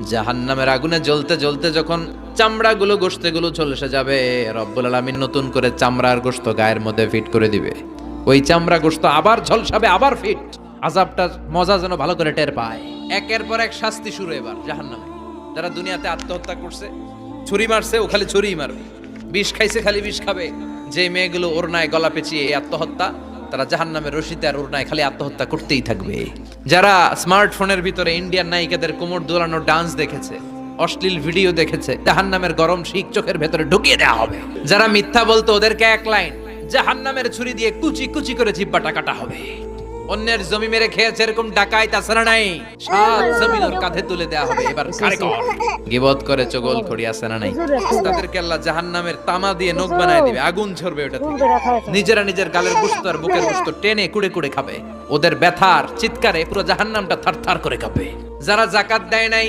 জাহান্নামের আগুনে জ্বলতে জ্বলতে যখন চামড়াগুলো গোশতগুলো ঝলসে যাবে, রব্বুল আলামিন নতুন করে চামড়ার গোশত গায়ের মধ্যে ফিট করে দিবে। ওই চামড়া গোশত আবার ঝলসাবে, আবার ফিট। আযাবটার মজা যেন ভালো করে টের পায়। একের পর এক শাস্তি শুরু এবার জাহান্নামে। যারা দুনিয়াতে আত্মহত্যা করছে, ছুরি মারছে, ও খালি ছুরিই মারবে। বিষ খাইছে, খালি বিষ খাবে। যে মেয়েগুলো ওড়নায় গলা পেঁচিয়ে এই আত্মহত্যা, তারা জাহান্নামের রশিতে আর ওড়নায় খালি আত্মহত্যা করতেই থাকবে। যারা স্মার্টফোনের ভিতরে ইন্ডিয়ান নায়িকাদের কোমর দোলানো ডান্স দেখেছে, অশ্লীল ভিডিও দেখেছে, জাহান্নামের গরম শিক চোখের ভেতরে ঢুকিয়ে দেওয়া হবে। যারা মিথ্যা বলতো, ওদেরকে এক লাইন জাহান্নামের ছুরি দিয়ে কুচি কুচি করে জিহ্বাটা কাটা হবে। অন্যের জমি মেরে খেয়েছে এরকম ডাকাইত আছে না নাই? সাত জমিন ওর কাঁধে তুলে দেওয়া হবে। এবার কারে কর গিবত করে চগল খড়ি আছে না নাই? তাদেরকে আল্লাহ জাহান্নামের তামা দিয়ে নখ বানায় দিবে, আগুন ঝরবে ওটা থেকে। নিজেরা নিজের গালের গোশত আর বুকের গোশত টেনে কুড়ে কুড়ে খাবে। ওদের ব্যথার চিৎকারে পুরো জাহান্নামটা থারথার করে কাঁপবে। যারা যাকাত দেয় নাই,